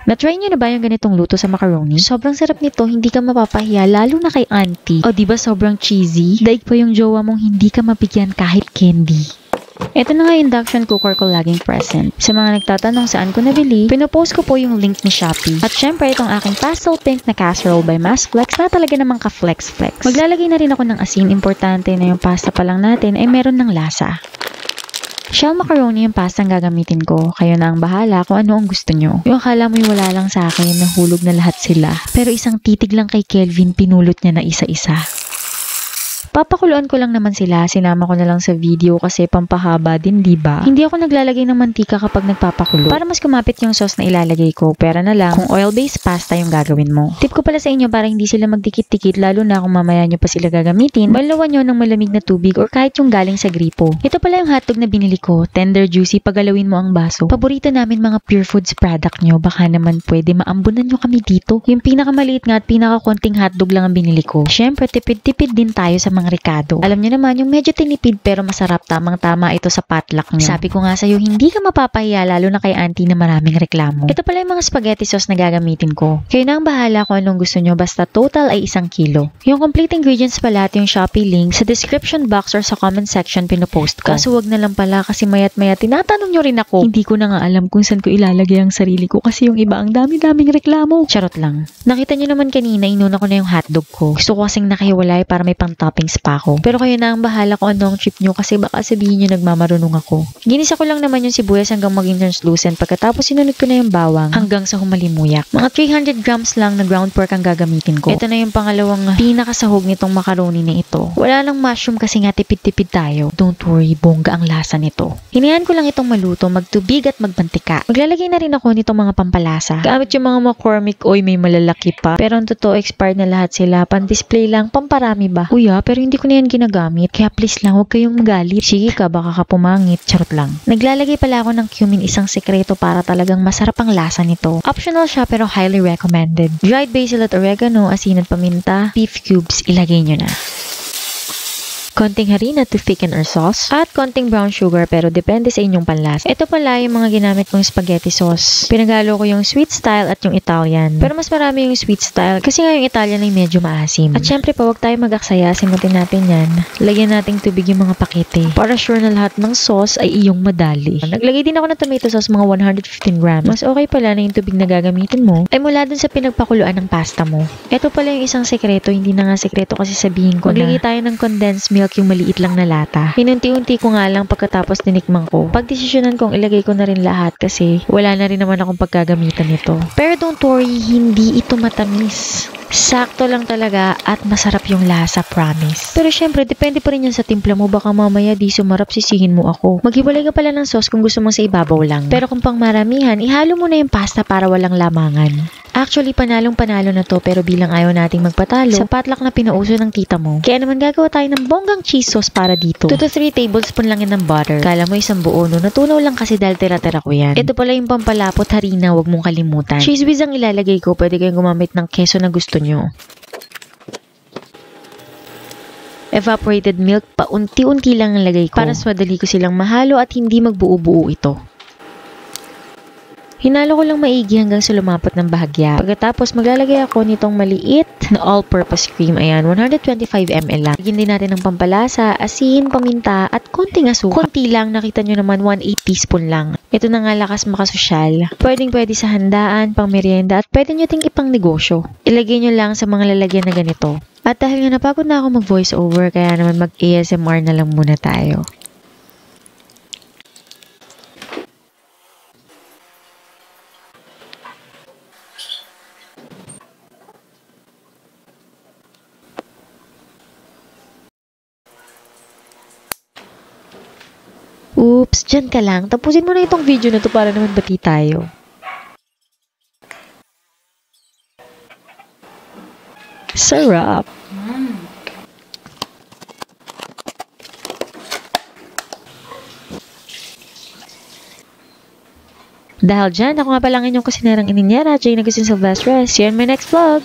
Na-try nyo na ba yung ganitong luto sa macaroni? Sobrang sarap nito, hindi ka mapapahiya, lalo na kay auntie. O diba sobrang cheesy? Daig pa yung jowa mong hindi ka mabigyan kahit candy. Ito na nga yung induction cooker ko laging present. Sa mga nagtatanong saan ko nabili, pinopost ko po yung link ni Shopee. At syempre itong aking pastel pink na casserole by Masflex na talaga namang ka-flex-flex. Maglalagay na rin ako ng asin, importante na yung pasta pa lang natin ay meron ng lasa. Shell macaroni yung pasta ang gagamitin ko. Kayo na ang bahala kung ano ang gusto nyo. Yung akala mo yung wala lang sa akin, nahulog na lahat sila. Pero isang titig lang kay Kelvin, pinulot niya na isa-isa. Papakuluan ko lang naman sila, sinama ko na lang sa video kasi pampahaba din, diba? Hindi ako naglalagay ng mantika kapag nagpapakulo. Para mas kumapit yung sauce na ilalagay ko, pera na lang kung oil-based pasta yung gagawin mo. Tip ko pala sa inyo para hindi sila magdikit-dikit lalo na kung mamaya nyo pa sila gagamitin, balawan nyo ng malamig na tubig or kahit yung galing sa gripo. Ito pala yung hotdog na binili ko, tender juicy, pagalawin mo ang baso. Paborito namin mga Pure Foods product nyo, baka naman pwede maambunan nyo kami dito. Yung pinakamaliit nga at pinakakonting hotdog lang ang binili ko. Syempre, tipid-tipid din tayo sa mga Ricardo. Alam niyo naman yung medyo tinipid pero masarap, tamang-tama ito sa potluck niyo. Sabi ko nga sa'yo, hindi ka mapapahiya lalo na kay auntie na maraming reklamo. Ito pala yung mga spaghetti sauce na gagamitin ko. Kayo na ang bahala kung anong gusto nyo, basta total ay 1 kilo. Yung complete ingredients pala at yung Shopee link sa description box or sa comment section pinopost ko. Kaso wag na lang pala kasi mayat-maya tinatanong nyo rin ako. Hindi ko na nga alam kung saan ko ilalagay ang sarili ko kasi yung iba ang dami-daming reklamo. Charot lang. Nakita nyo naman kanina, inuna ko na yung hotdog ko. Gusto ko kasing nakahiwalay para may pang toppings pa ako. Pero kayo na ang bahala kung anong trip nyo kasi baka sabihin nyo nagmamarunong ako. Ginisa ko lang naman yung sibuyas hanggang maging translucent pagkatapos sinunod ko na yung bawang hanggang sa humalimuyak. Mga 300 grams lang na ground pork ang gagamitin ko. Ito na yung pangalawang pinakasahog nitong macaroni na ito. Wala lang mushroom kasi nga tipid-tipid tayo. Don't worry, bongga ang lasa nito. Hinayaan ko lang itong maluto, magtubig at magbantika. Maglalagay na rin ako nitong mga pampalasa. Gamit yung mga McCormick, oy may malalaki pa. Pero ang totoo, expired na lahat sila. Pan-display lang, pamparami ba? Kuya, pero hindi ko na yan ginagamit. Kaya please lang, huwag kayong magalit. Sige ka, baka ka pumangit. Charot lang. Naglalagay pala ako ng cumin, isang sekreto para talagang masarap ang lasa nito. Optional siya pero highly recommended. Dried basil at oregano, asin at paminta, beef cubes, ilagay nyo na. Konting harina to thicken our sauce, at konting brown sugar pero depende sa inyong panlasa. Ito pala yung mga ginamit kong spaghetti sauce. Pinagalo ko yung sweet style at yung Italian. Pero mas marami yung sweet style kasi nga yung Italian ay medyo maasim. At syempre pa, huwag tayo mag-aksaya, simutin natin yan. Lagyan nating tubig yung mga pakete para sure na lahat ng sauce ay iyong madali. Naglagay din ako ng tomato sauce, mga 115 grams. Mas okay pala na yung tubig na gagamitin mo ay mula dun sa pinagpakuluan ng pasta mo. Ito pala yung isang sekreto, hindi na nga sekreto kasi sabihin ko maglagay tayo ng condensed milk, yung maliit lang na lata. Inunti-unti ko nga lang pagkatapos tinikman ko. Pagdesisyonan kong ilagay ko na rin lahat kasi wala na rin naman akong paggagamitan nito. Pero don't worry, hindi ito matamis. Sakto lang talaga at masarap yung lasa, promise. Pero syempre, depende pa rin yan sa timpla mo. Baka mamaya di sumarap, sisihin mo ako. Maghiwalay ka pala ng sauce kung gusto mo sa ibabaw lang. Pero kung pang maramihan, ihalo mo na yung pasta para walang lamangan. Actually, panalong-panalo na to pero bilang ayaw nating magpatalo sa potluck na pinauso ng tita mo. Kaya naman gagawa tayo ng bonggang cheese sauce para dito. 2 to 3 tablespoon lang yan ng butter. Kala mo isang buo, no? Natunaw lang kasi dahil tira-tira ko yan. Ito pala yung pampalapot, harina, wag mong kalimutan. Cheese whiz ang ilalagay ko. Pwede kayong gumamit ng keso na gusto nyo. Evaporated milk, paunti-unti lang ang lagay ko para swadali ko silang mahalo at hindi magbuo-buo ito. Hinalo ko lang maigi hanggang sa lumapot ng bahagya. Pagkatapos, maglalagay ako nitong maliit na all-purpose cream. Ayan, 125 ml lang. Lagyan din natin ng pampalasa, asin, paminta, at konting asukal. Konti lang, nakita nyo naman, 1/8 teaspoon lang. Ito na nga lakas makasosyal. Pwedeng-pwede sa handaan, pang merienda, at pwede nyo ting ipang negosyo. Ilagay nyo lang sa mga lalagyan na ganito. At dahil nga napagod na ako mag-voice over, kaya naman mag-ASMR na lang muna tayo. Oops, dyan ka lang. Tapusin mo na itong video na to para naman bati tayo. Sarap! Dahil dyan, ako nga palang inyong kusinerang ininyera, Jane Agustin Silvestre. See you in my next vlog!